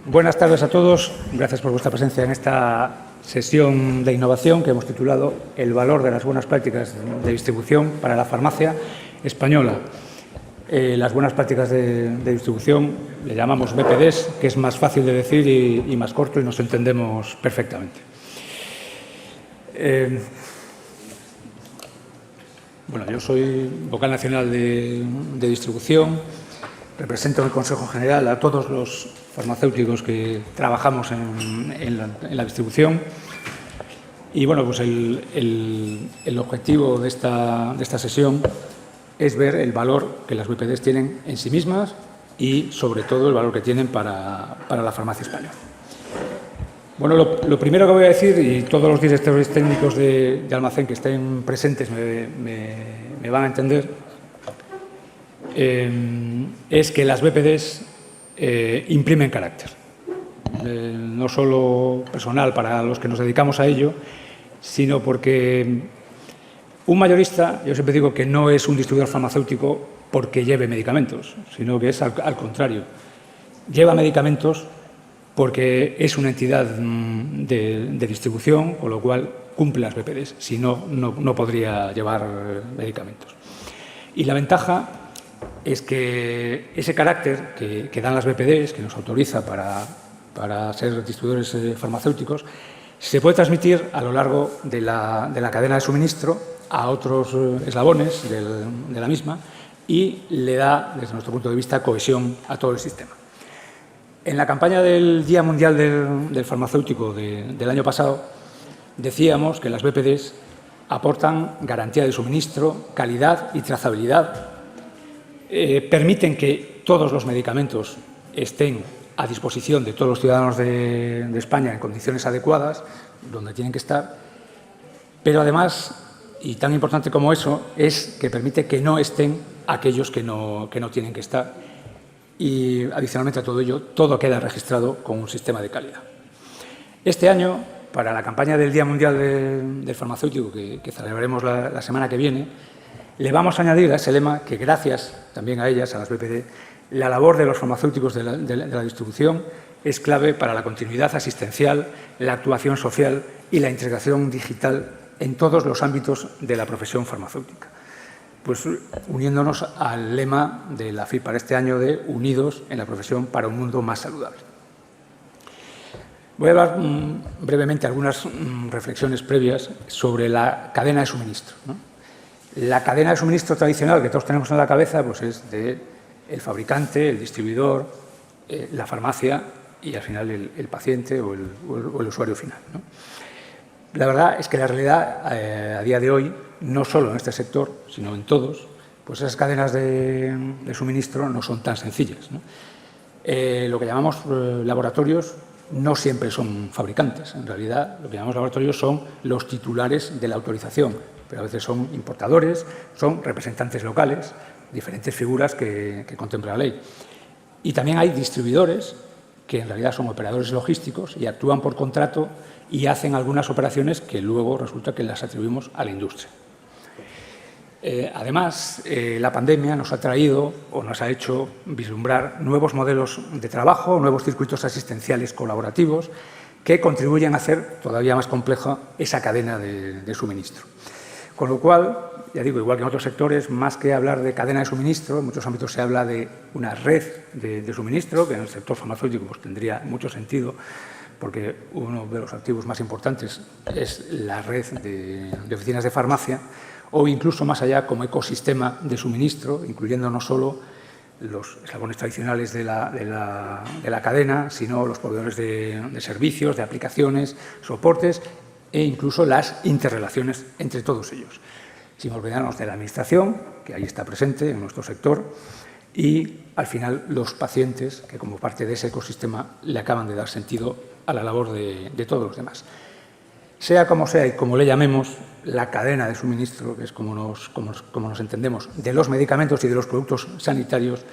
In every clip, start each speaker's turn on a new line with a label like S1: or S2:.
S1: Buenas tardes a todos. Gracias por vuestra presencia en esta sesión de innovación que hemos titulado El valor de las buenas prácticas de distribución para la farmacia española. Las buenas prácticas de distribución le llamamos BPDs, que es más fácil de decir y más corto y nos entendemos perfectamente. Bueno, yo soy vocal nacional de distribución, represento en el Consejo General a todos los farmacéuticos que trabajamos en la distribución y bueno, pues el objetivo de esta sesión es ver el valor que las BPDs tienen en sí mismas y sobre todo el valor que tienen para la farmacia española. Bueno, lo primero que voy a decir, y todos los directores técnicos de almacén que estén presentes me van a entender, es que las BPDs imprimen carácter. No solo personal para los que nos dedicamos a ello, sino porque un mayorista, yo siempre digo que no es un distribuidor farmacéutico porque lleve medicamentos, sino que es al contrario. Lleva medicamentos porque es una entidad de distribución, con lo cual cumple las BPDs, si no, no podría llevar medicamentos. Y la ventaja es que ese carácter que dan las BPDs, que nos autoriza para ser distribuidores farmacéuticos, se puede transmitir a lo largo de la cadena de suministro a otros eslabones de la misma y le da, desde nuestro punto de vista, cohesión a todo el sistema. En la campaña del Día Mundial del Farmacéutico del año pasado, decíamos que las BPDs aportan garantía de suministro, calidad y trazabilidad, permiten que todos los medicamentos estén a disposición de todos los ciudadanos de España en condiciones adecuadas, donde tienen que estar, pero además, y tan importante como eso, es que permite que no estén aquellos que no tienen que estar. Y, adicionalmente a todo ello, todo queda registrado con un sistema de calidad. Este año, para la campaña del Día Mundial del Farmacéutico, que celebraremos la semana que viene, le vamos a añadir a ese lema que, gracias también a ellas, a las BPD, la labor de los farmacéuticos de la distribución es clave para la continuidad asistencial, la actuación social y la integración digital en todos los ámbitos de la profesión farmacéutica. Pues uniéndonos al lema de la FIP para este año de Unidos en la profesión para un mundo más saludable. Voy a hablar brevemente algunas reflexiones previas sobre la cadena de suministro, ¿no? La cadena de suministro tradicional que todos tenemos en la cabeza pues es del fabricante, el distribuidor, la farmacia y al final el paciente o el usuario final, ¿no? La verdad es que la realidad a día de hoy, no solo en este sector, sino en todos, pues esas cadenas de suministro no son tan sencillas, ¿no? Lo que llamamos laboratorios no siempre son fabricantes. En realidad, lo que llamamos laboratorios son los titulares de la autorización, pero a veces son importadores, son representantes locales, diferentes figuras que contempla la ley. Y también hay distribuidores que en realidad son operadores logísticos y actúan por contrato y hacen algunas operaciones que luego resulta que las atribuimos a la industria. Además, la pandemia nos ha traído o nos ha hecho vislumbrar nuevos modelos de trabajo, nuevos circuitos asistenciales colaborativos que contribuyen a hacer todavía más compleja esa cadena de suministro. Con lo cual, ya digo, igual que en otros sectores, más que hablar de cadena de suministro, en muchos ámbitos se habla de una red de suministro, que en el sector farmacéutico pues, tendría mucho sentido, porque uno de los activos más importantes es la red de oficinas de farmacia, o incluso más allá como ecosistema de suministro, incluyendo no solo los eslabones tradicionales de la cadena, sino los proveedores de servicios, de aplicaciones, soportes e incluso las interrelaciones entre todos ellos. Sin olvidarnos de la Administración, que ahí está presente en nuestro sector, y, al final, los pacientes, que como parte de ese ecosistema le acaban de dar sentido a la labor de todos los demás. Sea como sea y como le llamemos, la cadena de suministro, que es como nos entendemos, de los medicamentos y de los productos sanitarios,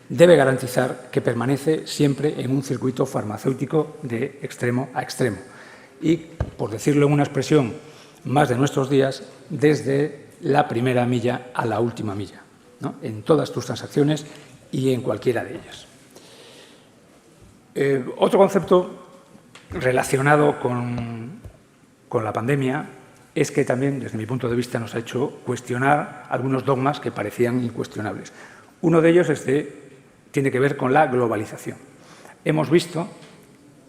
S1: debe garantizar que permanece siempre en un circuito farmacéutico de extremo a extremo. Y, por decirlo en una expresión más de nuestros días, desde la primera milla a la última milla, ¿no? En todas tus transacciones y en cualquiera de ellas. Otro concepto relacionado con la pandemia es que también, desde mi punto de vista, nos ha hecho cuestionar algunos dogmas que parecían incuestionables. Uno de ellos tiene que ver con la globalización. Hemos visto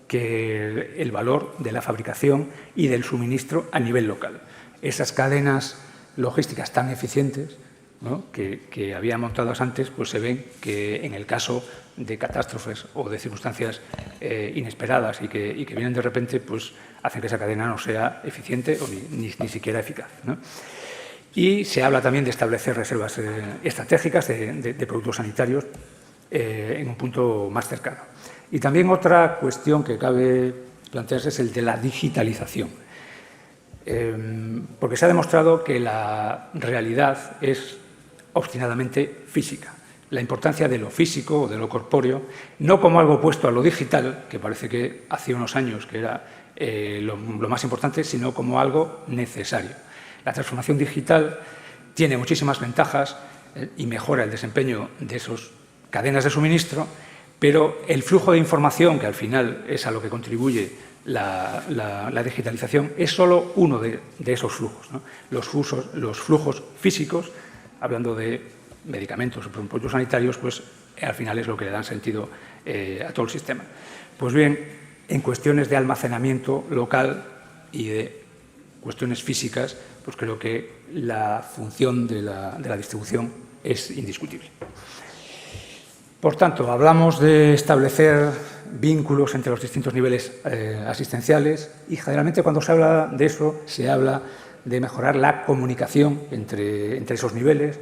S1: que el valor de la fabricación y del suministro a nivel local. Esas cadenas logísticas tan eficientes, ¿no?, que había montadas antes, pues se ven que en el caso de catástrofes o de circunstancias inesperadas y que vienen de repente, pues hacen que esa cadena no sea eficiente o ni siquiera eficaz, ¿no? Y se habla también de establecer reservas estratégicas de productos sanitarios en un punto más cercano. Y también otra cuestión que cabe plantearse es el de la digitalización. Porque se ha demostrado que la realidad es obstinadamente física. La importancia de lo físico o de lo corpóreo, no como algo opuesto a lo digital, que parece que hace unos años que era lo más importante, sino como algo necesario. La transformación digital tiene muchísimas ventajas y mejora el desempeño de esas cadenas de suministro, pero el flujo de información, que al final es a lo que contribuye la digitalización, es solo uno de esos flujos, ¿no? Los flujos físicos, hablando de medicamentos o productos sanitarios, pues al final es lo que le dan sentido a todo el sistema. Pues bien, en cuestiones de almacenamiento local y de cuestiones físicas, pues creo que la función de la distribución es indiscutible. Por tanto, hablamos de establecer vínculos entre los distintos niveles asistenciales y generalmente cuando se habla de eso se habla de mejorar la comunicación entre esos niveles,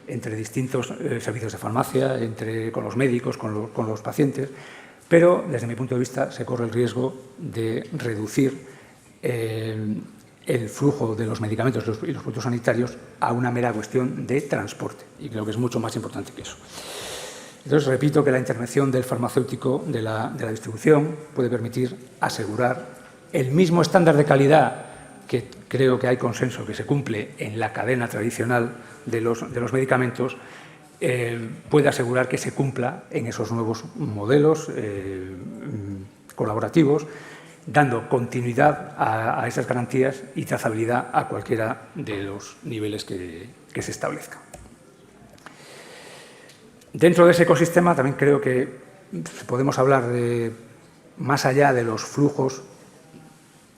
S1: entre distintos servicios de farmacia, con los médicos, con los pacientes, pero desde mi punto de vista se corre el riesgo de reducir el flujo de los medicamentos y los productos sanitarios a una mera cuestión de transporte, y creo que es mucho más importante que eso. Entonces, repito que la intervención del farmacéutico de la distribución puede permitir asegurar el mismo estándar de calidad que creo que hay consenso que se cumple en la cadena tradicional de los medicamentos, puede asegurar que se cumpla en esos nuevos modelos colaborativos, dando continuidad a esas garantías y trazabilidad a cualquiera de los niveles que se establezcan. Dentro de ese ecosistema también creo que podemos hablar de, más allá de los flujos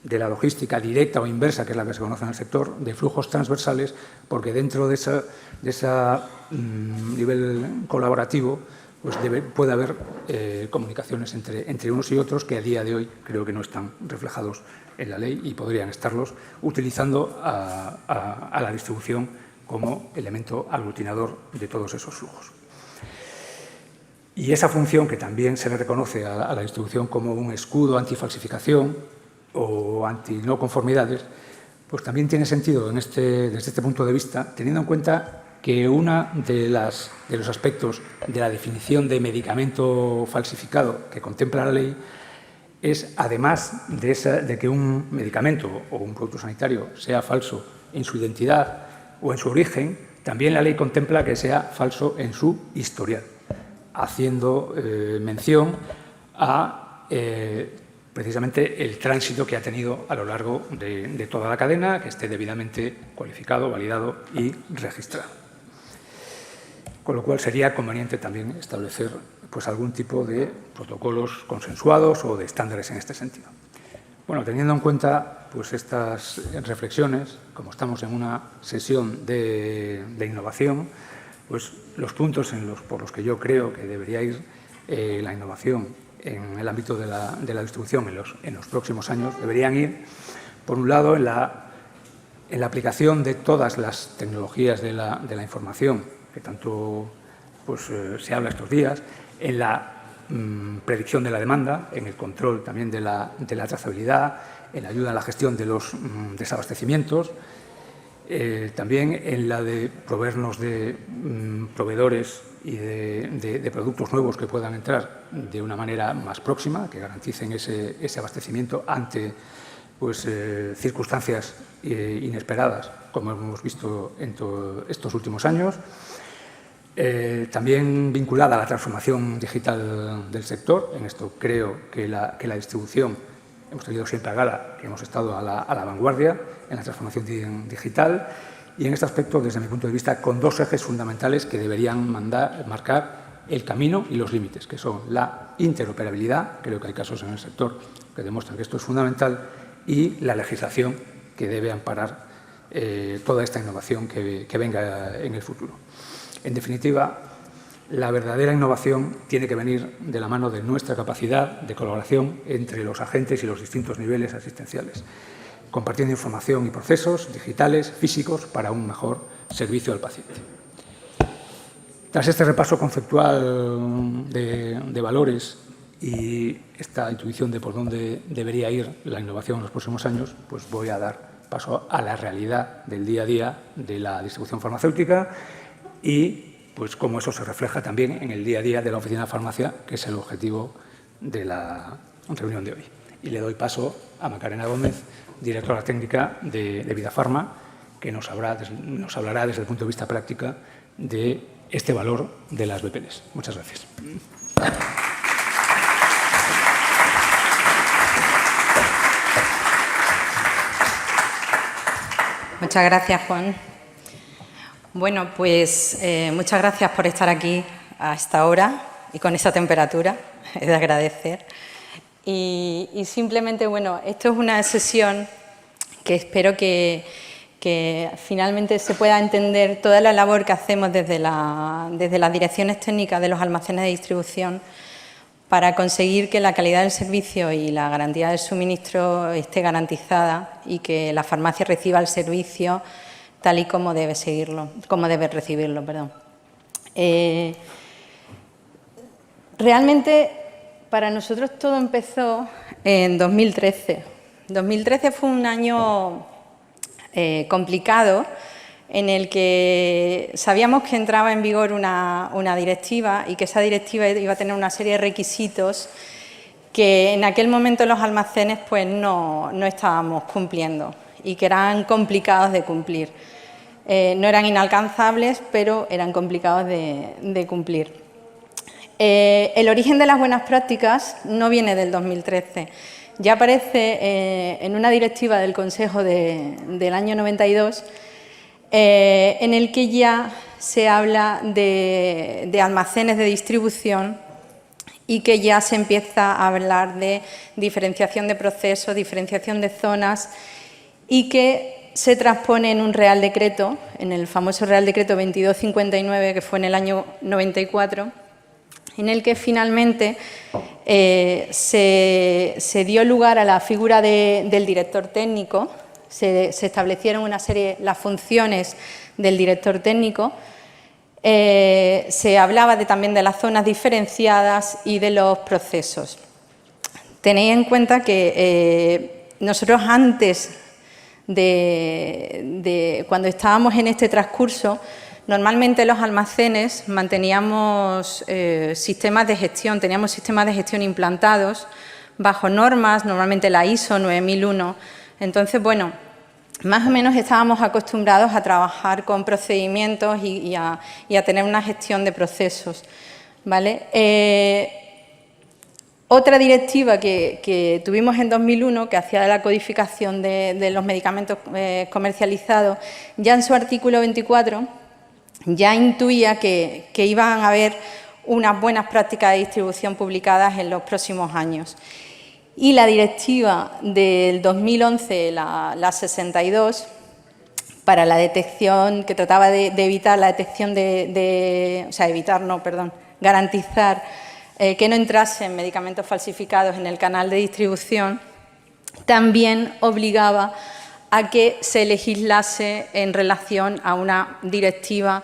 S1: de la logística directa o inversa, que es la que se conoce en el sector, de flujos transversales, porque dentro de ese nivel colaborativo pues puede haber comunicaciones entre unos y otros que a día de hoy creo que no están reflejados en la ley y podrían estarlos, utilizando a la distribución como elemento aglutinador de todos esos flujos. Y esa función, que también se le reconoce a la distribución como un escudo antifalsificación o anti-no conformidades, pues también tiene sentido desde este punto de vista, teniendo en cuenta que uno de los aspectos de la definición de medicamento falsificado que contempla la ley es, además de que un medicamento o un producto sanitario sea falso en su identidad o en su origen, también la ley contempla que sea falso en su historial, haciendo mención a precisamente el tránsito que ha tenido a lo largo de toda la cadena, que esté debidamente cualificado, validado y registrado. Con lo cual sería conveniente también establecer pues, algún tipo de protocolos consensuados o de estándares en este sentido. Bueno, teniendo en cuenta pues, estas reflexiones, como estamos en una sesión de innovación, pues los puntos por los que yo creo que debería ir la innovación en el ámbito de la distribución en los próximos años deberían ir, por un lado, en la aplicación de todas las tecnologías de la información, que tanto pues, se habla estos días, en la predicción de la demanda, en el control también de la trazabilidad, en la ayuda a la gestión de los desabastecimientos, también en la de proveernos de proveedores y de productos nuevos que puedan entrar de una manera más próxima, que garanticen ese abastecimiento ante pues, circunstancias inesperadas, como hemos visto en estos últimos años. También vinculada a la transformación digital del sector. En esto creo que la distribución, hemos tenido siempre a gala que hemos estado a la vanguardia en la transformación digital, y en este aspecto, desde mi punto de vista, con dos ejes fundamentales que deberían marcar el camino y los límites, que son la interoperabilidad, creo que hay casos en el sector que demuestran que esto es fundamental, y la legislación que debe amparar toda esta innovación que venga en el futuro. En definitiva, la verdadera innovación tiene que venir de la mano de nuestra capacidad de colaboración entre los agentes y los distintos niveles asistenciales, compartiendo información y procesos digitales, físicos, para un mejor servicio al paciente. Tras este repaso conceptual de valores y esta intuición de por dónde debería ir la innovación en los próximos años, pues voy a dar paso a la realidad del día a día de la distribución farmacéutica y pues cómo eso se refleja también en el día a día de la Oficina de Farmacia, que es el objetivo de la reunión de hoy. Y le doy paso a Macarena Gómez, directora técnica de Vidafarma, que nos hablará desde el punto de vista práctica de este valor de las BPDs. Muchas gracias.
S2: Muchas gracias, Juan. Bueno, pues muchas gracias por estar aquí a esta hora y con esa temperatura, es de agradecer. Y simplemente, bueno, esto es una sesión que espero que finalmente se pueda entender toda la labor que hacemos desde las direcciones técnicas de los almacenes de distribución para conseguir que la calidad del servicio y la garantía del suministro esté garantizada y que la farmacia reciba el servicio tal y como debe recibirlo. Realmente, para nosotros todo empezó en 2013. 2013 fue un año complicado en el que sabíamos que entraba en vigor una directiva y que esa directiva iba a tener una serie de requisitos que en aquel momento los almacenes pues no estábamos cumpliendo y que eran complicados de cumplir. No eran inalcanzables, pero eran complicados de cumplir. El origen de las buenas prácticas no viene del 2013. Ya aparece en una directiva del Consejo del año 92, en el que ya se habla de almacenes de distribución y que ya se empieza a hablar de diferenciación de procesos, diferenciación de zonas y que se transpone en un Real Decreto, en el famoso Real Decreto 2259, que fue en el año 94, en el que finalmente se dio lugar a la figura del director técnico. Se establecieron una serie las funciones del director técnico, se hablaba también de las zonas diferenciadas y de los procesos. Tenéis en cuenta que nosotros antes cuando estábamos en este transcurso, normalmente los almacenes manteníamos sistemas de gestión, teníamos sistemas de gestión implantados bajo normas, normalmente la ISO 9001. Entonces, bueno, más o menos estábamos acostumbrados a trabajar con procedimientos y a tener una gestión de procesos, ¿vale? Otra directiva que tuvimos en 2001, que hacía de la codificación de los medicamentos comercializados, ya en su artículo 24, ya intuía que iban a haber unas buenas prácticas de distribución publicadas en los próximos años. Y la directiva del 2011, la 62, para la detección, que trataba de evitar la detección garantizar que no entrasen medicamentos falsificados en el canal de distribución, también obligaba a que se legislase en relación a una directiva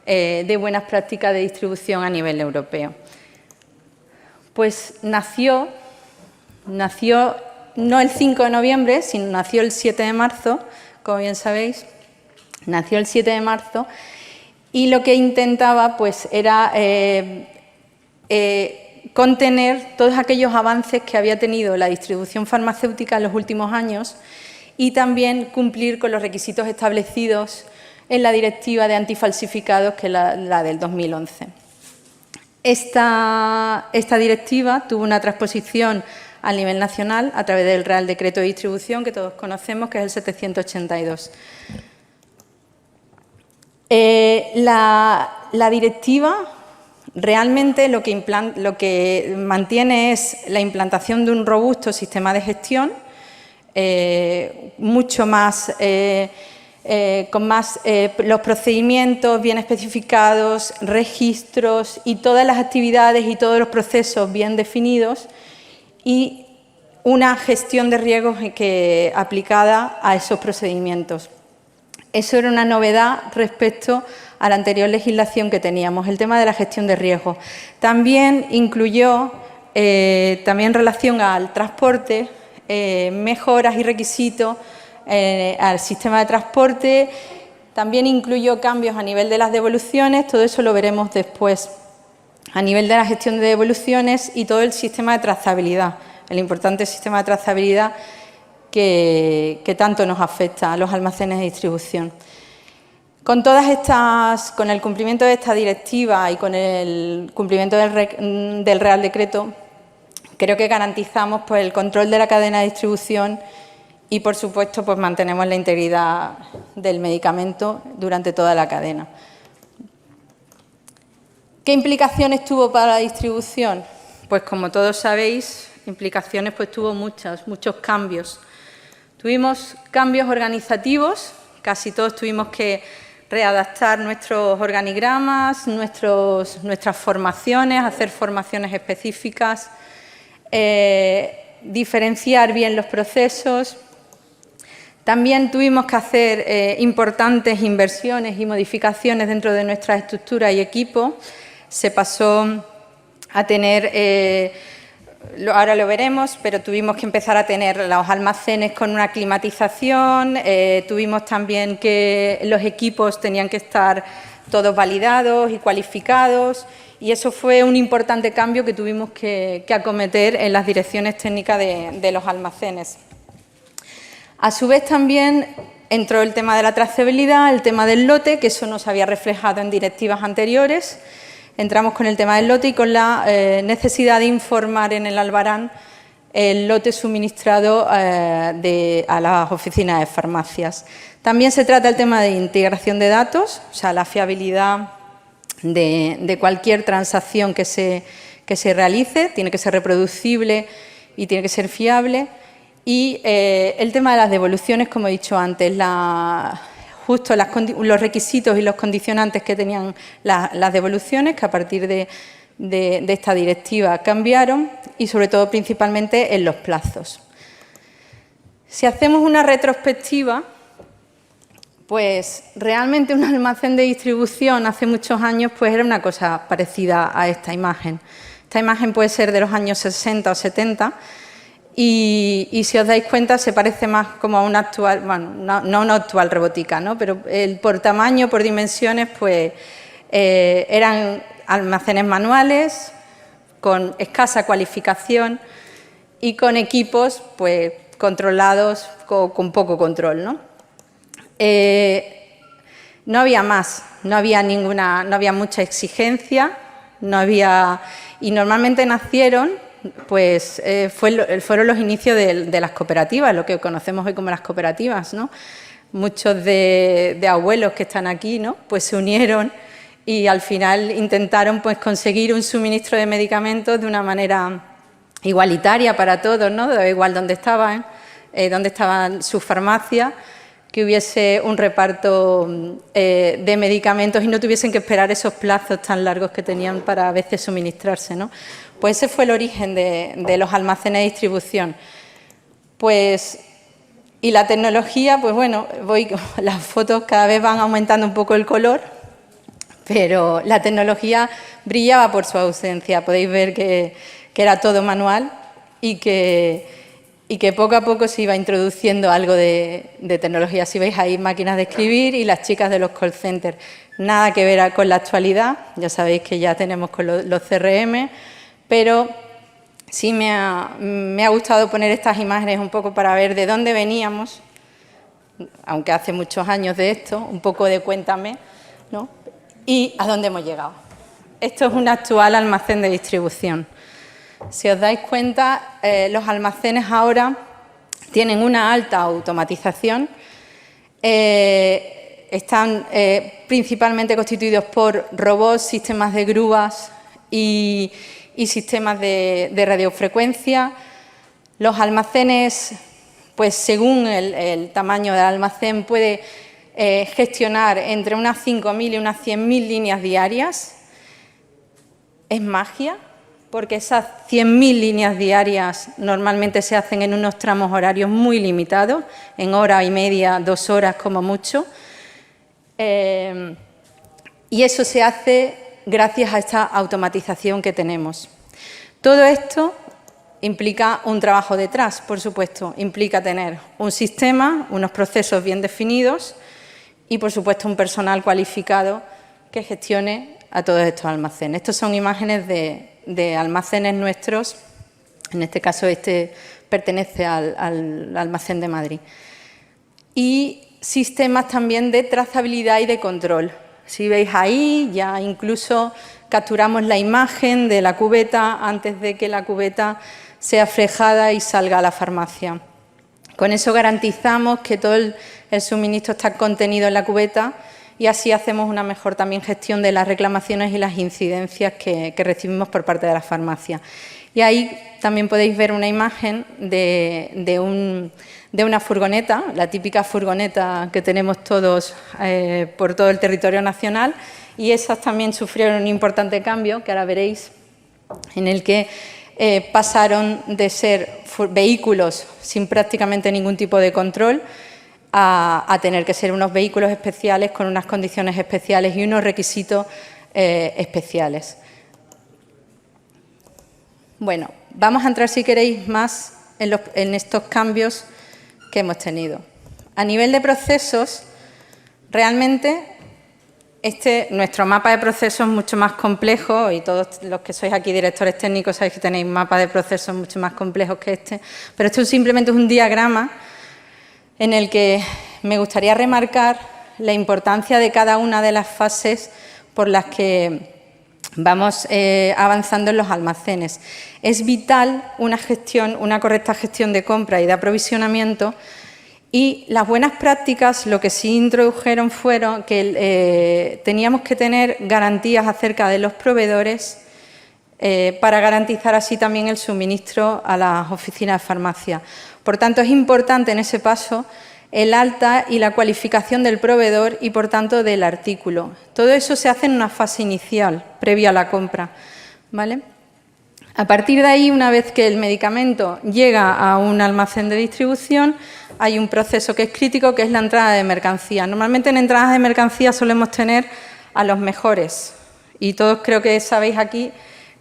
S2: de buenas prácticas de distribución a nivel europeo. Pues nació no el 5 de noviembre, sino nació el 7 de marzo, como bien sabéis, nació el 7 de marzo y lo que intentaba pues era contener todos aquellos avances que había tenido la distribución farmacéutica en los últimos años y también cumplir con los requisitos establecidos en la Directiva de Antifalsificados, que es la del 2011. Esta directiva tuvo una transposición a nivel nacional a través del Real Decreto de Distribución, que todos conocemos, que es el 782. La directiva realmente lo que mantiene es la implantación de un robusto sistema de gestión, mucho más, con más los procedimientos bien especificados, registros y todas las actividades y todos los procesos bien definidos, y una gestión de riesgos aplicada a esos procedimientos. Eso era una novedad respecto a la anterior legislación que teníamos, el tema de la gestión de riesgos. También incluyó, también en relación al transporte, mejoras y requisitos al sistema de transporte. También incluyó cambios a nivel de las devoluciones, todo eso lo veremos después. A nivel de la gestión de devoluciones y todo el sistema de trazabilidad, el importante sistema de trazabilidad que tanto nos afecta a los almacenes de distribución. Con el cumplimiento de esta directiva y con el cumplimiento del Real Decreto, creo que garantizamos pues, el control de la cadena de distribución y, por supuesto, pues, mantenemos la integridad del medicamento durante toda la cadena. ¿Qué implicaciones tuvo para la distribución? Pues, como todos sabéis, implicaciones pues, tuvo muchos cambios. Tuvimos cambios organizativos, casi todos tuvimos que readaptar nuestros organigramas, nuestras formaciones, hacer formaciones específicas, diferenciar bien los procesos. También tuvimos que hacer importantes inversiones y modificaciones dentro de nuestra estructura y equipo. Se pasó a tener, ahora lo veremos, pero tuvimos que empezar a tener los almacenes con una climatización, tuvimos también que los equipos tenían que estar todos validados y cualificados, y eso fue un importante cambio que tuvimos que acometer en las direcciones técnicas de los almacenes. A su vez también entró el tema de la trazabilidad, el tema del lote, que eso no se había reflejado en directivas anteriores. Entramos con el tema del lote y con la necesidad de informar en el albarán el lote suministrado a las oficinas de farmacias. También se trata el tema de integración de datos, o sea, la fiabilidad de cualquier transacción que se realice, tiene que ser reproducible y tiene que ser fiable. Y el tema de las devoluciones, como he dicho antes, justo los requisitos y los condicionantes que tenían las devoluciones, que a partir de esta directiva cambiaron, y sobre todo principalmente en los plazos. Si hacemos una retrospectiva, pues realmente un almacén de distribución hace muchos años pues era una cosa parecida a esta imagen. Esta imagen puede ser de los años 60 o 70, y si os dais cuenta se parece más como a una actual, bueno, no una actual Rebotica, ¿no? Pero por tamaño, por dimensiones, pues eran almacenes manuales con escasa cualificación y con equipos pues controlados con poco control, ¿no? No había más, no había mucha exigencia, y normalmente nacieron. Pues fueron los inicios de las cooperativas, lo que conocemos hoy como las cooperativas, ¿no? Muchos de abuelos que están aquí, ¿no? Pues se unieron y al final intentaron pues conseguir un suministro de medicamentos de una manera igualitaria para todos, ¿no? Da igual dónde estaban sus farmacias, que hubiese un reparto de medicamentos y no tuviesen que esperar esos plazos tan largos que tenían para a veces suministrarse, ¿no? Pues ese fue el origen de los almacenes de distribución. Pues, y la tecnología, pues bueno, las fotos cada vez van aumentando un poco el color, pero la tecnología brillaba por su ausencia. Podéis ver que era todo manual y que poco a poco se iba introduciendo algo de tecnología. Si veis ahí máquinas de escribir y las chicas de los call centers. Nada que ver con la actualidad, ya sabéis que ya tenemos con los CRM, pero sí me ha gustado poner estas imágenes un poco para ver de dónde veníamos aunque hace muchos años de esto, un poco de cuéntame, ¿no? Y a dónde hemos llegado. Esto es un actual almacén de distribución. Si os dais cuenta, los almacenes ahora tienen una alta automatización. Están principalmente constituidos por robots, sistemas de grúas y sistemas de radiofrecuencia. Los almacenes, pues según el tamaño del almacén, puede gestionar entre unas 5.000 y unas 100.000 líneas diarias. Es magia, porque esas 100.000 líneas diarias normalmente se hacen en unos tramos horarios muy limitados, en hora y media, 2 horas como mucho. Y eso se hace gracias a esta automatización que tenemos. Todo esto implica un trabajo detrás, por supuesto. Implica tener un sistema, unos procesos bien definidos y, por supuesto, un personal cualificado que gestione a todos estos almacenes. Estas son imágenes de almacenes nuestros. En este caso, este pertenece al almacén de Madrid. Y sistemas también de trazabilidad y de control. Si veis ahí, ya incluso capturamos la imagen de la cubeta antes de que la cubeta sea frejada y salga a la farmacia. Con eso garantizamos que todo el suministro está contenido en la cubeta y así hacemos una mejor también gestión de las reclamaciones y las incidencias que recibimos por parte de la farmacia. Y ahí también podéis ver una imagen de una furgoneta, la típica furgoneta que tenemos todos por todo el territorio nacional, y esas también sufrieron un importante cambio, que ahora veréis, en el que pasaron de ser vehículos sin prácticamente ningún tipo de control a tener que ser unos vehículos especiales con unas condiciones especiales y unos requisitos especiales. Bueno, vamos a entrar, si queréis, más en estos cambios que hemos tenido. A nivel de procesos, realmente nuestro mapa de procesos es mucho más complejo, y todos los que sois aquí directores técnicos sabéis que tenéis mapas de procesos mucho más complejos que este, pero esto simplemente es un diagrama en el que me gustaría remarcar la importancia de cada una de las fases por las que vamos avanzando en los almacenes. Es vital una correcta gestión de compra y de aprovisionamiento, y las buenas prácticas lo que sí introdujeron fueron que teníamos que tener garantías acerca de los proveedores para garantizar así también el suministro a las oficinas de farmacia. Por tanto, es importante en ese paso el alta y la cualificación del proveedor y, por tanto, del artículo. Todo eso se hace en una fase inicial, previa a la compra, ¿vale? A partir de ahí, una vez que el medicamento llega a un almacén de distribución, hay un proceso que es crítico, que es la entrada de mercancía. Normalmente en entradas de mercancía solemos tener a los mejores, y todos creo que sabéis aquí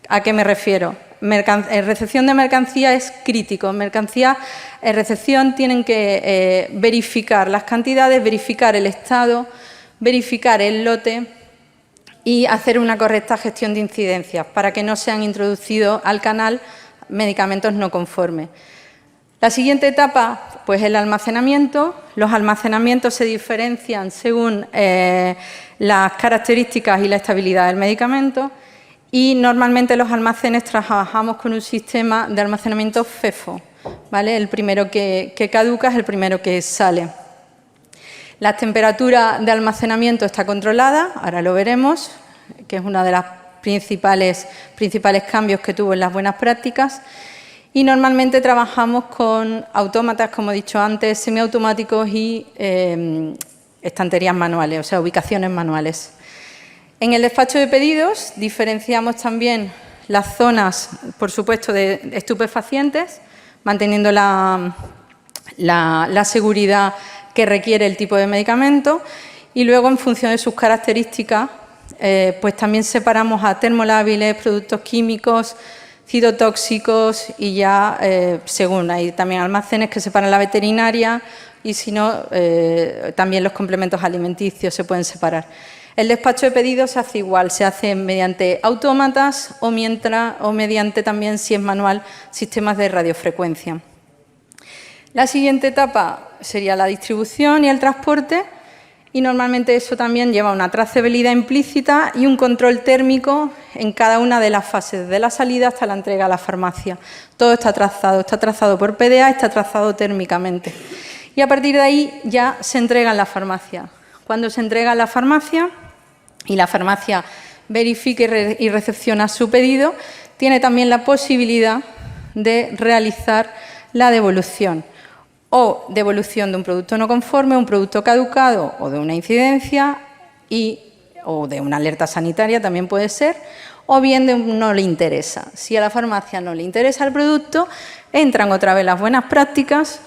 S2: a qué me refiero. Recepción de mercancía es crítico. Recepción tienen que verificar las cantidades, verificar el estado, verificar el lote y hacer una correcta gestión de incidencias para que no sean introducidos al canal medicamentos no conformes. La siguiente etapa, pues el almacenamiento. Los almacenamientos se diferencian según las características y la estabilidad del medicamento. Y normalmente los almacenes trabajamos con un sistema de almacenamiento FEFO, ¿vale? El primero que caduca es el primero que sale. La temperatura de almacenamiento está controlada, ahora lo veremos, que es uno de los principales cambios que tuvo en las buenas prácticas. Y normalmente trabajamos con autómatas, como he dicho antes, semiautomáticos y estanterías manuales, o sea, ubicaciones manuales. En el despacho de pedidos diferenciamos también las zonas, por supuesto, de estupefacientes, manteniendo la seguridad que requiere el tipo de medicamento, y luego, en función de sus características, pues también separamos a termolábiles, productos químicos, citotóxicos, y ya según hay también almacenes que separan la veterinaria, y si no, también los complementos alimenticios se pueden separar. El despacho de pedidos se hace igual, se hace mediante autómatas o mediante también, si es manual, sistemas de radiofrecuencia. La siguiente etapa sería la distribución y el transporte, y normalmente eso también lleva una trazabilidad implícita y un control térmico en cada una de las fases, de la salida hasta la entrega a la farmacia. Todo está trazado por PDA, está trazado térmicamente. Y a partir de ahí ya se entrega en la farmacia. Cuando se entrega en la farmacia y la farmacia verifica y recepciona su pedido, tiene también la posibilidad de realizar la devolución, o devolución de un producto no conforme, un producto caducado o de una incidencia o de una alerta sanitaria también puede ser, o bien de un no le interesa. Si a la farmacia no le interesa el producto, entran otra vez las buenas prácticas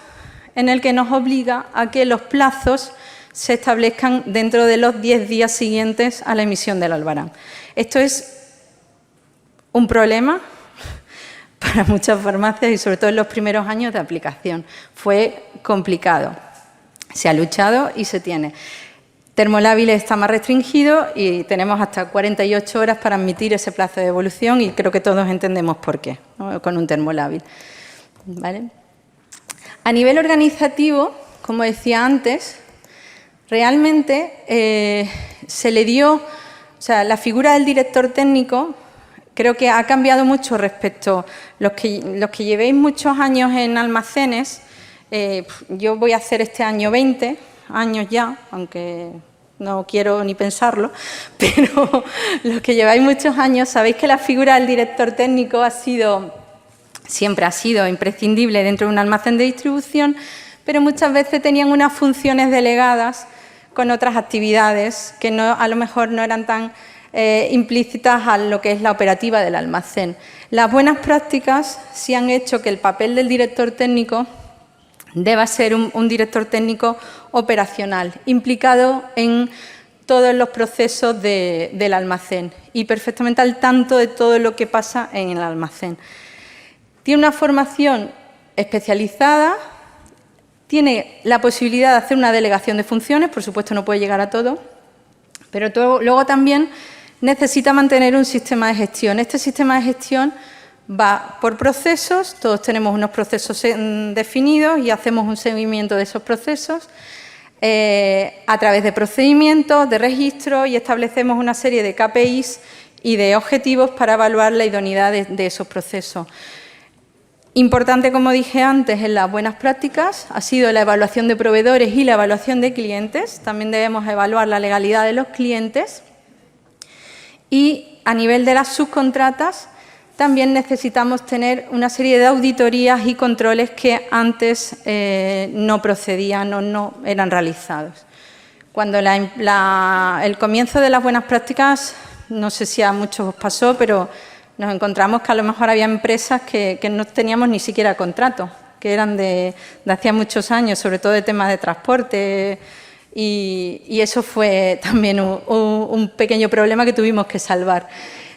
S2: en el que nos obliga a que los plazos se establezcan dentro de los 10 días siguientes a la emisión del albarán. Esto es un problema para muchas farmacias y sobre todo en los primeros años de aplicación. Fue complicado. Se ha luchado y se tiene. Termolábil está más restringido y tenemos hasta 48 horas para admitir ese plazo de devolución y creo que todos entendemos por qué, ¿no? Con un termolábil. ¿Vale? A nivel organizativo, como decía antes, realmente se le dio, o sea, la figura del director técnico creo que ha cambiado mucho respecto a los que llevéis muchos años en almacenes. Yo voy a hacer este año 20 años ya, aunque no quiero ni pensarlo, pero los que lleváis muchos años sabéis que la figura del director técnico siempre ha sido imprescindible dentro de un almacén de distribución, pero muchas veces tenían unas funciones delegadas con otras actividades que a lo mejor no eran tan implícitas a lo que es la operativa del almacén. Las buenas prácticas sí han hecho que el papel del director técnico deba ser un director técnico operacional, implicado en todos los procesos del almacén y perfectamente al tanto de todo lo que pasa en el almacén. Tiene una formación especializada, tiene la posibilidad de hacer una delegación de funciones, por supuesto no puede llegar a todo, pero luego también necesita mantener un sistema de gestión. Este sistema de gestión va por procesos, todos tenemos unos procesos definidos y hacemos un seguimiento de esos procesos a través de procedimientos, de registros y establecemos una serie de KPIs y de objetivos para evaluar la idoneidad de esos procesos. Importante, como dije antes, en las buenas prácticas ha sido la evaluación de proveedores y la evaluación de clientes. También debemos evaluar la legalidad de los clientes. Y a nivel de las subcontratas también necesitamos tener una serie de auditorías y controles que antes no procedían o no eran realizados. Cuando el comienzo de las buenas prácticas, no sé si a muchos os pasó, pero nos encontramos que a lo mejor había empresas que no teníamos ni siquiera contrato, que eran de hacía muchos años, sobre todo de temas de transporte, y eso fue también un pequeño problema que tuvimos que salvar.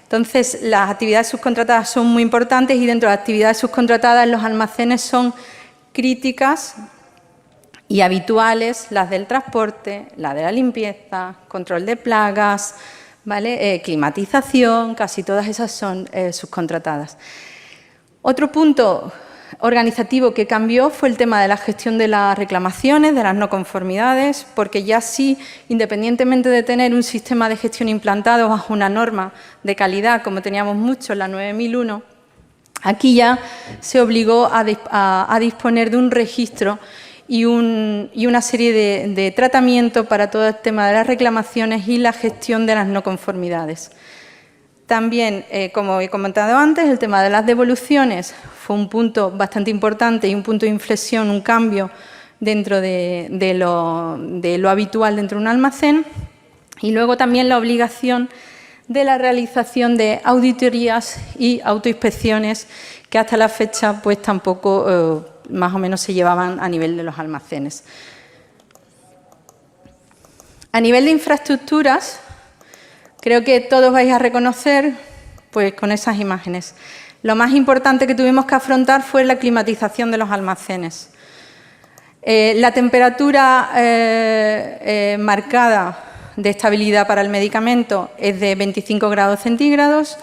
S2: Entonces, las actividades subcontratadas son muy importantes y dentro de las actividades subcontratadas los almacenes son críticas y habituales, las del transporte, la de la limpieza, control de plagas, ¿vale? Climatización, casi todas esas son subcontratadas. Otro punto organizativo que cambió fue el tema de la gestión de las reclamaciones, de las no conformidades, porque ya sí, independientemente de tener un sistema de gestión implantado bajo una norma de calidad, como teníamos mucho, la 9001, aquí ya se obligó a disponer de un registro y una serie de tratamientos para todo el tema de las reclamaciones y la gestión de las no conformidades. También, como he comentado antes, el tema de las devoluciones fue un punto bastante importante y un punto de inflexión, un cambio dentro de lo habitual dentro de un almacén. Y luego también la obligación de la realización de auditorías y autoinspecciones que hasta la fecha pues tampoco más o menos se llevaban a nivel de los almacenes. A nivel de infraestructuras, creo que todos vais a reconocer pues, con esas imágenes. Lo más importante que tuvimos que afrontar fue la climatización de los almacenes. La temperatura marcada de estabilidad para el medicamento es de 25 grados centígrados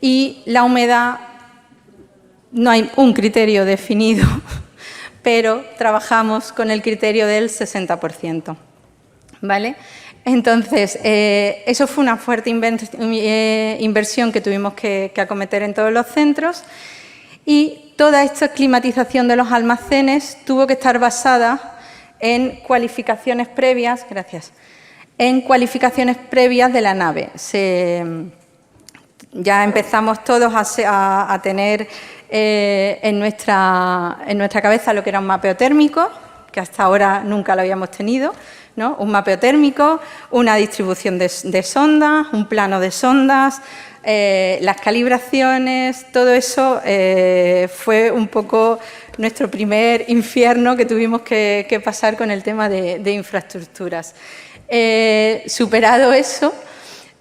S2: y la humedad, no hay un criterio definido pero trabajamos con el criterio del 60%. ¿Vale? Entonces, eso fue una fuerte inversión que tuvimos que acometer en todos los centros y toda esta climatización de los almacenes tuvo que estar basada en cualificaciones previas, en cualificaciones previas de la nave. Ya empezamos todos a tener en nuestra cabeza lo que era un mapeo térmico, que hasta ahora nunca lo habíamos tenido, ¿no? Un mapeo térmico, una distribución de sondas, un plano de sondas, las calibraciones, todo eso fue un poco nuestro primer infierno que tuvimos que pasar con el tema de infraestructuras. Superado eso,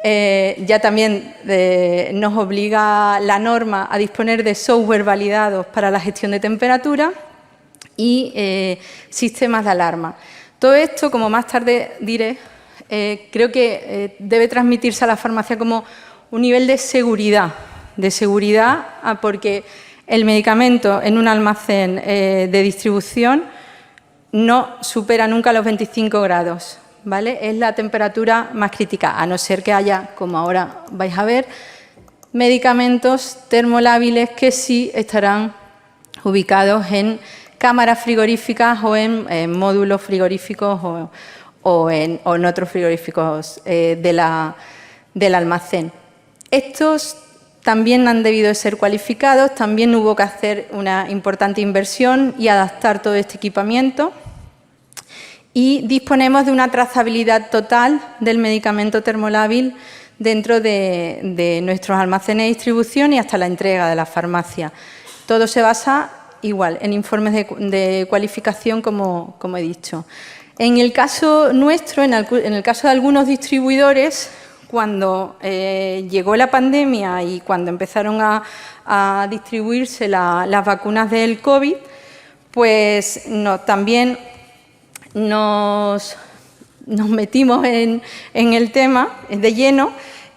S2: ya también nos obliga la norma a disponer de software validados para la gestión de temperatura y sistemas de alarma. Todo esto, como más tarde diré, creo que debe transmitirse a la farmacia como un nivel de seguridad porque el medicamento en un almacén de distribución no supera nunca los 25 grados, ¿vale? Es la temperatura más crítica, a no ser que haya, como ahora vais a ver, medicamentos termolábiles que sí estarán ubicados en cámaras frigoríficas o en módulos frigoríficos o en otros frigoríficos del almacén. Estos también han debido de ser cualificados, también hubo que hacer una importante inversión y adaptar todo este equipamiento. Y disponemos de una trazabilidad total del medicamento termolábil dentro de nuestros almacenes de distribución y hasta la entrega de la farmacia. Todo se basa igual en informes de cualificación, como he dicho. En el caso nuestro, en el caso de algunos distribuidores, cuando llegó la pandemia y cuando empezaron a distribuirse las vacunas del COVID, pues también nos metimos en el tema de lleno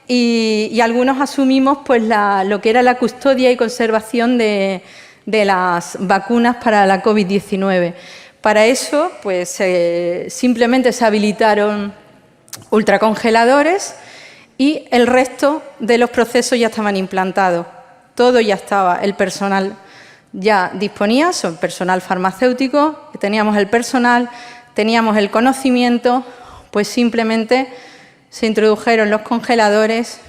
S2: y algunos asumimos pues lo que era la custodia y conservación de las vacunas para la COVID-19. Para eso, pues simplemente se habilitaron ultracongeladores y el resto de los procesos ya estaban implantados. Todo ya estaba, el personal ya disponía, son personal farmacéutico, teníamos el personal, teníamos el conocimiento, pues simplemente se introdujeron los congeladores,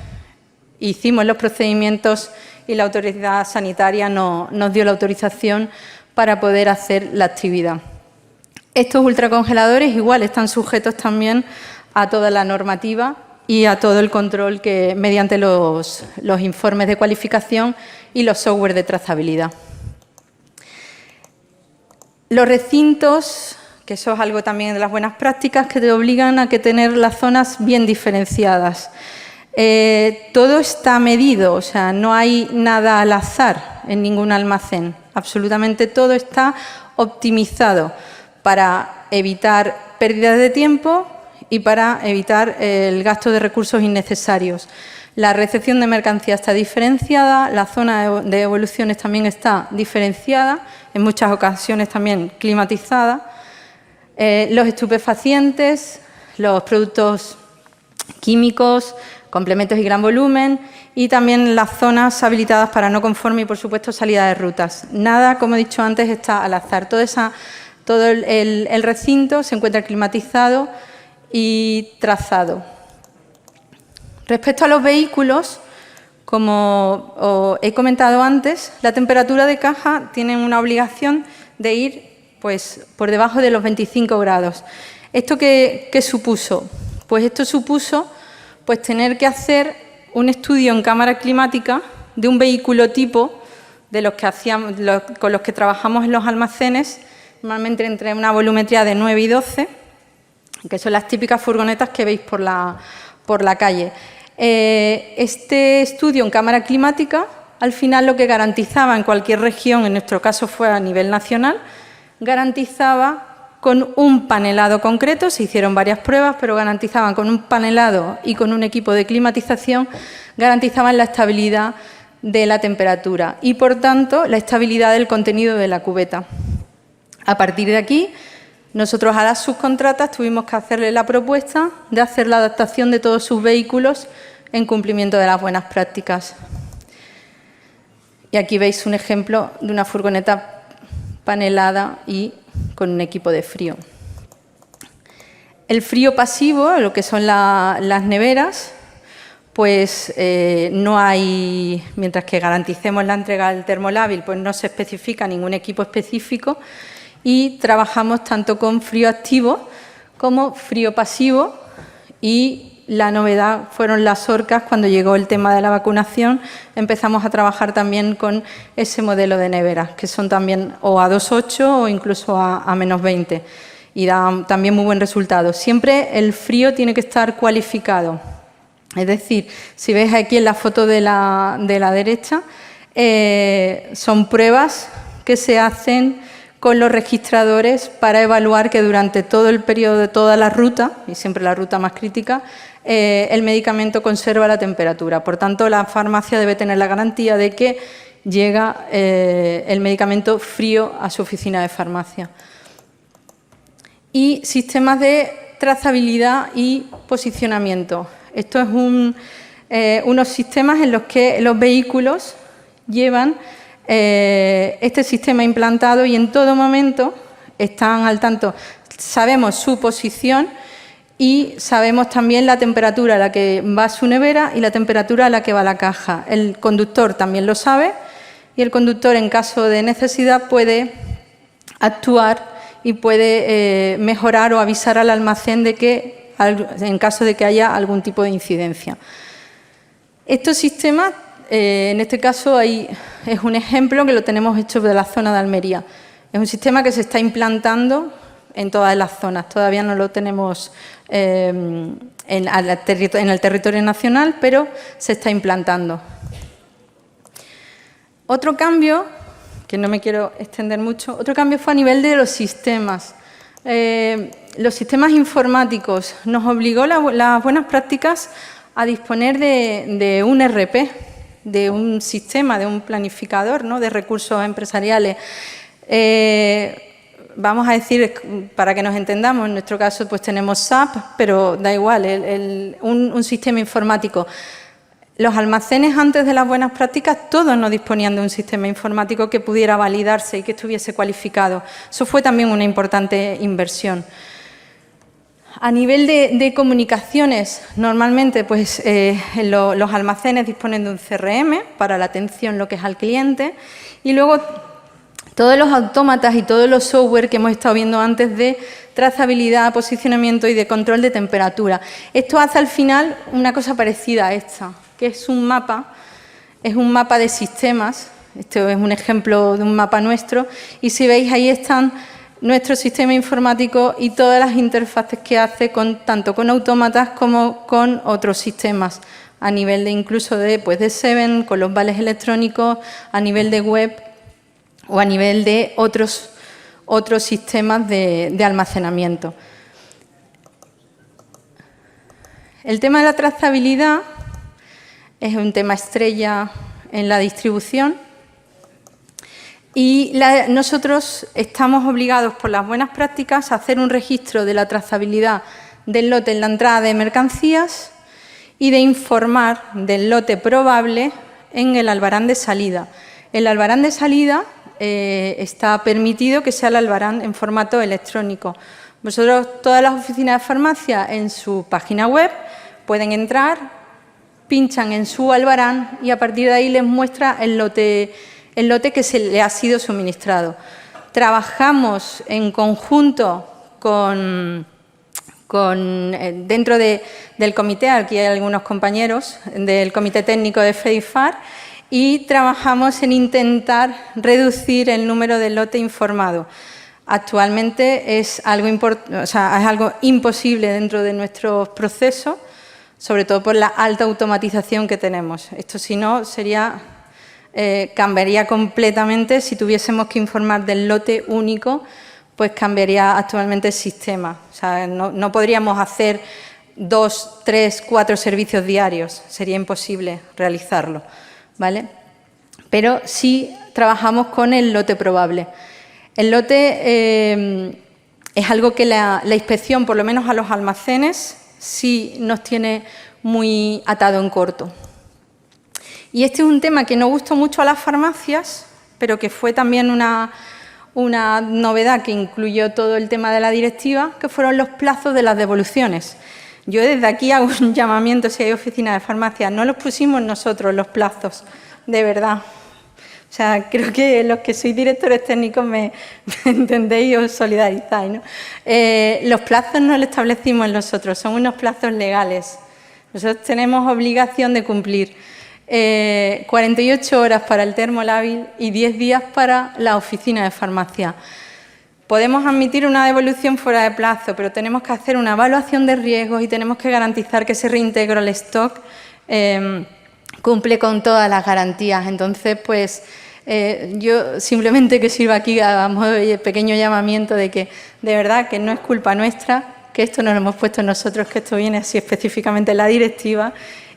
S2: hicimos los procedimientos y la autoridad sanitaria nos dio la autorización para poder hacer la actividad. Estos ultracongeladores igual están sujetos también a toda la normativa y a todo el control que mediante los informes de cualificación y los software de trazabilidad. Los recintos, que eso es algo también de las buenas prácticas, que te obligan a tener las zonas bien diferenciadas. Todo está medido, o sea, no hay nada al azar en ningún almacén. Absolutamente todo está optimizado para evitar pérdidas de tiempo y para evitar el gasto de recursos innecesarios. La recepción de mercancía está diferenciada, la zona de evoluciones también está diferenciada, en muchas ocasiones también climatizada. Los estupefacientes, los productos químicos, complementos y gran volumen, y también las zonas habilitadas para no conforme y, por supuesto, salida de rutas. Nada, como he dicho antes, está al azar. Todo el recinto se encuentra climatizado y trazado. Respecto a los vehículos, como os he comentado antes, la temperatura de caja tiene una obligación de ir pues, por debajo de los 25 grados. ¿Esto qué supuso? Pues esto supuso pues, tener que hacer un estudio en cámara climática de un vehículo tipo de los que con los que trabajamos en los almacenes, normalmente entre una volumetría de 9 y 12, que son las típicas furgonetas que veis por la calle. Este estudio en cámara climática, al final lo que garantizaba en cualquier región, en nuestro caso fue a nivel nacional, garantizaba con un panelado concreto, se hicieron varias pruebas, pero garantizaban con un panelado y con un equipo de climatización, garantizaban la estabilidad de la temperatura y, por tanto, la estabilidad del contenido de la cubeta. A partir de aquí, nosotros a las subcontratas tuvimos que hacerle la propuesta de hacer la adaptación de todos sus vehículos en cumplimiento de las buenas prácticas. Y aquí veis un ejemplo de una furgoneta panelada y con un equipo de frío. El frío pasivo, lo que son las neveras, pues no hay, mientras que garanticemos la entrega del termolábil, pues no se especifica ningún equipo específico y trabajamos tanto con frío activo como frío pasivo y la novedad fueron las orcas. Cuando llegó el tema de la vacunación empezamos a trabajar también con ese modelo de neveras, que son también o a 2,8 o incluso a menos 20 y dan también muy buen resultado. Siempre el frío tiene que estar cualificado. Es decir, si veis aquí en la foto de la derecha, son pruebas que se hacen con los registradores para evaluar que durante todo el periodo de toda la ruta, y siempre la ruta más crítica, el medicamento conserva la temperatura. Por tanto, la farmacia debe tener la garantía de que llega el medicamento frío a su oficina de farmacia. Y sistemas de trazabilidad y posicionamiento. Esto es unos sistemas en los que los vehículos llevan este sistema implantado y en todo momento están al tanto. Sabemos su posición y sabemos también la temperatura a la que va su nevera y la temperatura a la que va la caja. El conductor también lo sabe y el conductor, en caso de necesidad, puede actuar y puede mejorar o avisar al almacén de que, en caso de que haya algún tipo de incidencia. Estos sistemas, en este caso es un ejemplo que lo tenemos hecho de la zona de Almería. Es un sistema que se está implantando en todas las zonas. Todavía no lo tenemos en el territorio nacional, pero se está implantando. Otro cambio, que no me quiero extender mucho, otro cambio fue a nivel de los sistemas. Los sistemas informáticos nos obligó las buenas prácticas a disponer de un RP, de un sistema, de un planificador, ¿no?, de recursos empresariales. Vamos a decir, para que nos entendamos, en nuestro caso pues tenemos SAP, pero da igual, un sistema informático. Los almacenes antes de las buenas prácticas todos no disponían de un sistema informático que pudiera validarse y que estuviese cualificado. Eso fue también una importante inversión. A nivel de comunicaciones, normalmente pues, los almacenes disponen de un CRM para la atención lo que es al cliente y luego todos los autómatas y todos los software que hemos estado viendo antes de trazabilidad, posicionamiento y de control de temperatura. Esto hace al final una cosa parecida a esta, que es un mapa de sistemas. Este es un ejemplo de un mapa nuestro y si veis ahí están nuestro sistema informático y todas las interfaces que hace tanto con autómatas como con otros sistemas, a nivel de incluso de Seven, con los vales electrónicos, a nivel de web o a nivel de otros sistemas de almacenamiento. El tema de la trazabilidad es un tema estrella en la distribución y nosotros estamos obligados por las buenas prácticas a hacer un registro de la trazabilidad del lote en la entrada de mercancías y de informar del lote probable en el albarán de salida. El albarán de salida está permitido que sea el albarán en formato electrónico. Vosotros, todas las oficinas de farmacia, en su página web pueden entrar, pinchan en su albarán y a partir de ahí les muestra el lote que se le ha sido suministrado. Trabajamos en conjunto dentro del comité, aquí hay algunos compañeros del comité técnico de FEDIFAR, y trabajamos en intentar reducir el número de lote informado. Actualmente es algo imposible dentro de nuestros procesos, sobre todo por la alta automatización que tenemos. Esto, si no, cambiaría completamente. Si tuviésemos que informar del lote único, pues cambiaría actualmente el sistema. O sea, no podríamos hacer 2, 3, 4 servicios diarios. Sería imposible realizarlo, ¿vale? Pero sí trabajamos con el lote probable. El lote es algo que la inspección, por lo menos a los almacenes, sí nos tiene muy atado en corto. Y este es un tema que no gustó mucho a las farmacias, pero que fue también una novedad que incluyó todo el tema de la directiva, que fueron los plazos de las devoluciones. Yo desde aquí hago un llamamiento, si hay oficinas de farmacia, no los pusimos nosotros los plazos, de verdad. O sea, creo que los que sois directores técnicos me entendéis y os solidarizáis, ¿no? Los plazos no los establecimos nosotros, son unos plazos legales. Nosotros tenemos obligación de cumplir 48 horas para el termolábil y 10 días para la oficina de farmacia. Podemos admitir una devolución fuera de plazo, pero tenemos que hacer una evaluación de riesgos y tenemos que garantizar que ese reintegro al stock cumple con todas las garantías. Entonces, pues, yo simplemente que sirva aquí a modo de pequeño llamamiento de que, de verdad, que no es culpa nuestra, que esto no lo hemos puesto nosotros, que esto viene así específicamente en la directiva,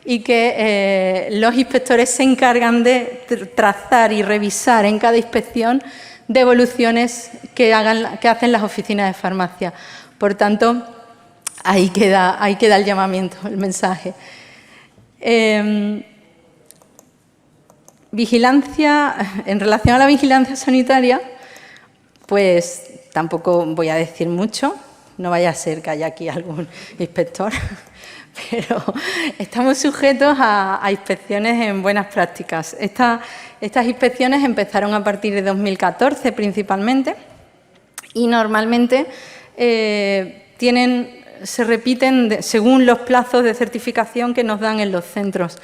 S2: y que los inspectores se encargan de trazar y revisar en cada inspección devoluciones que hacen las oficinas de farmacia. Por tanto, ahí queda el llamamiento, el mensaje. Vigilancia, en relación a la vigilancia sanitaria, pues tampoco voy a decir mucho, no vaya a ser que haya aquí algún inspector, pero estamos sujetos a inspecciones en buenas prácticas. Estas inspecciones empezaron a partir de 2014 principalmente y normalmente se repiten según los plazos de certificación que nos dan en los centros.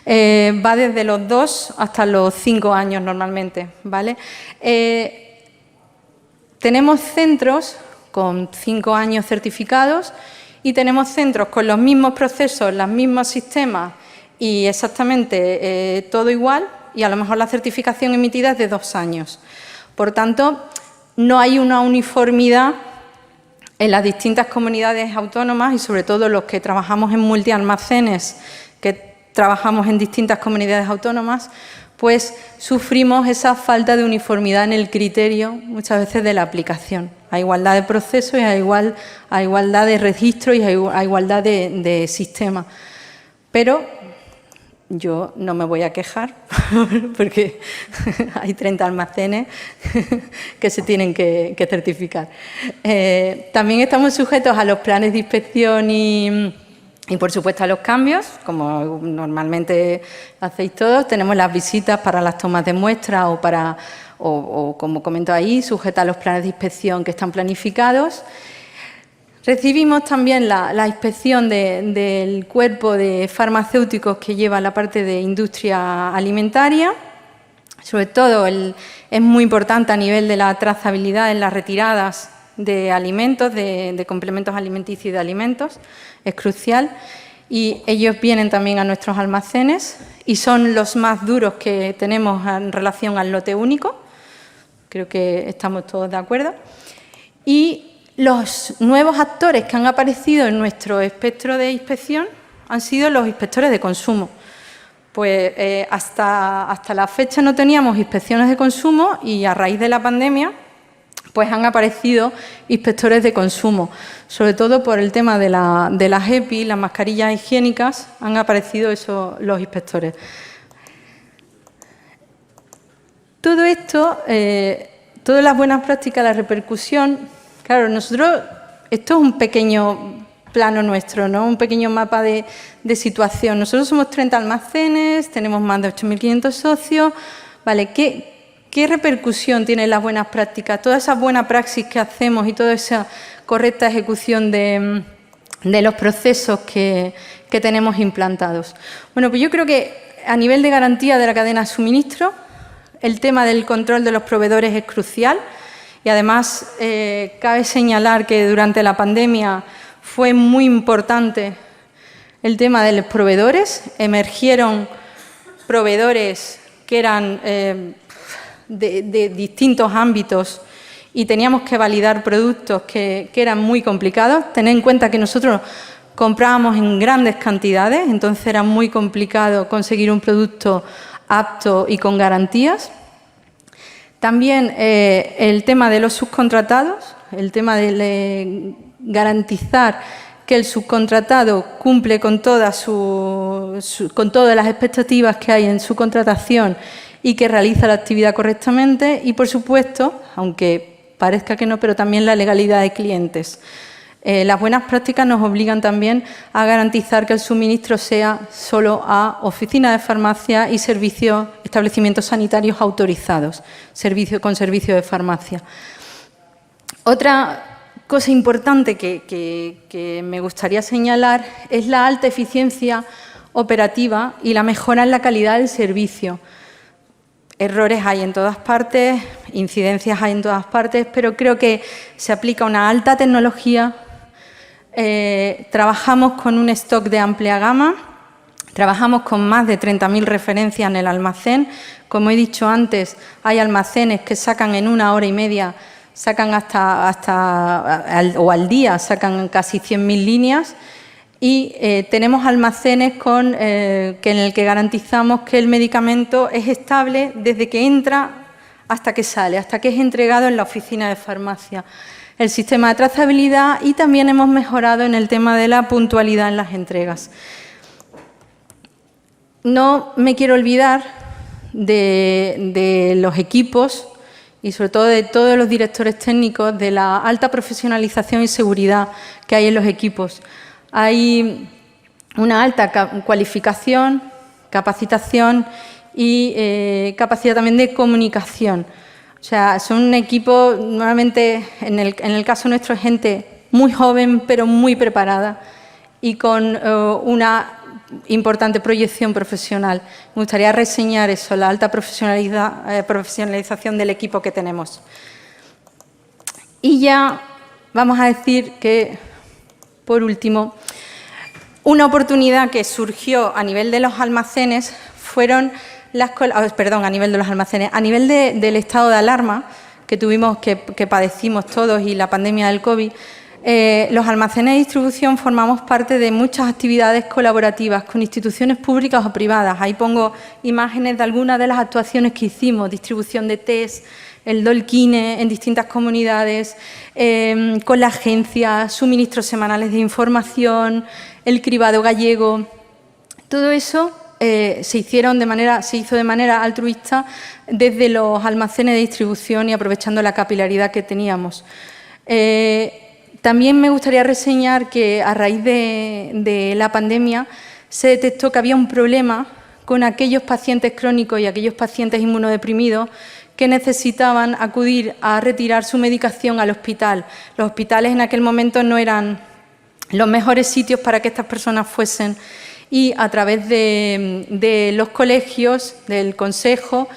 S2: Va desde los 2 hasta los 5 años normalmente, ¿vale? Tenemos centros con 5 años certificados y tenemos centros con los mismos procesos, los mismos sistemas y exactamente todo igual, y a lo mejor la certificación emitida es de 2 años. Por tanto, no hay una uniformidad en las distintas comunidades autónomas y sobre todo los que trabajamos en multialmacenes, que trabajamos en distintas comunidades autónomas, pues sufrimos esa falta de uniformidad en el criterio muchas veces de la aplicación. A igualdad de procesos y a igualdad de registro y a igualdad de sistema. Pero yo no me voy a quejar porque hay 30 almacenes que se tienen que certificar. También estamos sujetos a los planes de inspección y por supuesto a los cambios, como normalmente hacéis todos. Tenemos las visitas para las tomas de muestra o como comento ahí, sujeta a los planes de inspección que están planificados. Recibimos también la inspección del cuerpo de farmacéuticos que lleva la parte de industria alimentaria. Sobre todo es muy importante a nivel de la trazabilidad en las retiradas de alimentos, de complementos alimenticios y de alimentos, es crucial. Y ellos vienen también a nuestros almacenes y son los más duros que tenemos en relación al lote único. Creo que estamos todos de acuerdo. Y los nuevos actores que han aparecido en nuestro espectro de inspección han sido los inspectores de consumo. Pues hasta la fecha no teníamos inspecciones de consumo y a raíz de la pandemia pues han aparecido inspectores de consumo. Sobre todo por el tema de las EPI, las mascarillas higiénicas, han aparecido los inspectores. Todo esto, todas las buenas prácticas, la repercusión. Claro, nosotros, esto es un pequeño plano nuestro, ¿no? Un pequeño mapa de situación. Nosotros somos 30 almacenes, tenemos más de 8.500 socios. Vale, ¿qué repercusión tienen las buenas prácticas? Toda esa buena praxis que hacemos y toda esa correcta ejecución de los procesos que tenemos implantados. Bueno, pues yo creo que a nivel de garantía de la cadena de suministro, el tema del control de los proveedores es crucial. Y además, cabe señalar que durante la pandemia fue muy importante el tema de los proveedores. Emergieron proveedores que eran de distintos ámbitos y teníamos que validar productos que eran muy complicados. Tened en cuenta que nosotros comprábamos en grandes cantidades, entonces era muy complicado conseguir un producto apto y con garantías. También el tema de los subcontratados, el tema de garantizar que el subcontratado cumple con todas las expectativas que hay en su contratación y que realiza la actividad correctamente y, por supuesto, aunque parezca que no, pero también la legalidad de clientes. Las buenas prácticas nos obligan también a garantizar que el suministro sea solo a oficinas de farmacia y servicios, establecimientos sanitarios autorizados, con servicio de farmacia. Otra cosa importante que me gustaría señalar es la alta eficiencia operativa y la mejora en la calidad del servicio. Errores hay en todas partes, incidencias hay en todas partes, pero creo que se aplica una alta tecnología. Trabajamos con un stock de amplia gama, trabajamos con más de 30.000 referencias en el almacén. Como he dicho antes, hay almacenes que sacan en 1 hora y media, sacan o al día sacan casi 100.000 líneas y tenemos almacenes en el que garantizamos que el medicamento es estable desde que entra hasta que sale, hasta que es entregado en la oficina de farmacia. El sistema de trazabilidad y también hemos mejorado en el tema de la puntualidad en las entregas. No me quiero olvidar de los equipos y sobre todo de todos los directores técnicos, de la alta profesionalización y seguridad que hay en los equipos. Hay una alta cualificación, capacitación y capacidad también de comunicación. O sea, son un equipo, normalmente, en el caso nuestro, es gente muy joven, pero muy preparada y con una importante proyección profesional. Me gustaría reseñar eso, la alta profesionalización del equipo que tenemos. Y ya vamos a decir que, por último, una oportunidad que surgió a nivel de los almacenes fueron a nivel de los almacenes, a nivel del estado de alarma que tuvimos, que padecimos todos y la pandemia del COVID. Los almacenes de distribución formamos parte de muchas actividades colaborativas con instituciones públicas o privadas. Ahí pongo imágenes de algunas de las actuaciones que hicimos, distribución de test, el Dolquine en distintas comunidades, con la agencia, suministros semanales de información, el cribado gallego. Todo eso se hizo de manera altruista desde los almacenes de distribución y aprovechando la capilaridad que teníamos. También me gustaría reseñar que a raíz de la pandemia se detectó que había un problema con aquellos pacientes crónicos y aquellos pacientes inmunodeprimidos que necesitaban acudir a retirar su medicación al hospital. Los hospitales en aquel momento no eran los mejores sitios para que estas personas fuesen y a través de los colegios, del consejo,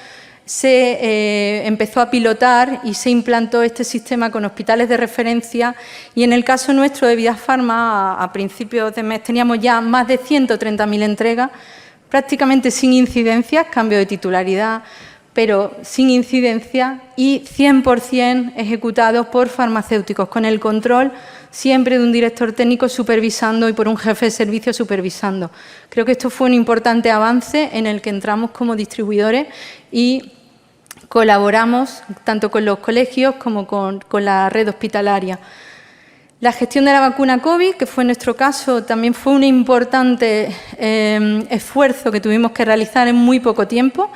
S2: se empezó a pilotar y se implantó este sistema con hospitales de referencia y en el caso nuestro de Vidafarma, a principios de mes teníamos ya más de 130.000 entregas, prácticamente sin incidencias, cambio de titularidad, pero sin incidencia y 100% ejecutados por farmacéuticos, con el control siempre de un director técnico supervisando y por un jefe de servicio supervisando. Creo que esto fue un importante avance en el que entramos como distribuidores y colaboramos tanto con los colegios como con la red hospitalaria. La gestión de la vacuna COVID, que fue nuestro caso, también fue un importante esfuerzo que tuvimos que realizar en muy poco tiempo.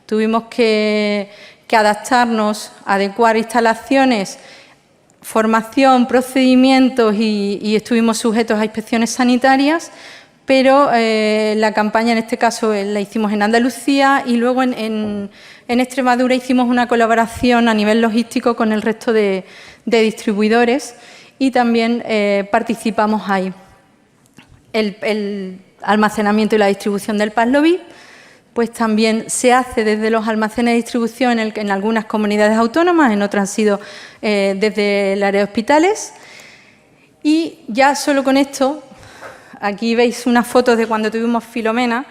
S2: Tuvimos que adaptarnos, adecuar instalaciones, formación, procedimientos y estuvimos sujetos a inspecciones sanitarias, pero la campaña en este caso la hicimos en Andalucía y luego en Extremadura hicimos una colaboración a nivel logístico con el resto de distribuidores y también participamos ahí. El almacenamiento y la distribución del Paxlovid pues también se hace desde los almacenes de distribución en algunas comunidades autónomas, en otras han sido desde el área de hospitales. Y ya solo con esto, aquí veis unas fotos de cuando tuvimos Filomena,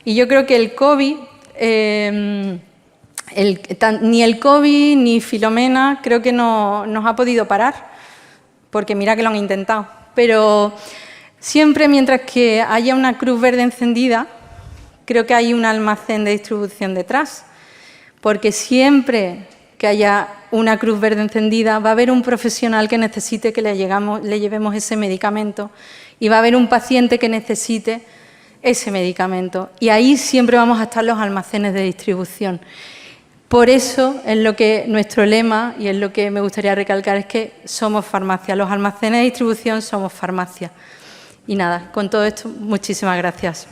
S2: y yo creo que el COVID, ni el COVID ni Filomena creo que nos ha podido parar, porque mira que lo han intentado. Pero siempre mientras que haya una cruz verde encendida, creo que hay un almacén de distribución detrás, porque siempre que que haya una cruz verde encendida, va a haber un profesional que necesite que le llevemos ese medicamento y va a haber un paciente que necesite ese medicamento. Y ahí siempre vamos a estar los almacenes de distribución. Por eso es lo que nuestro lema, y es lo que me gustaría recalcar, es que somos farmacia. Los almacenes de distribución somos farmacia. Y nada, con todo esto, muchísimas gracias.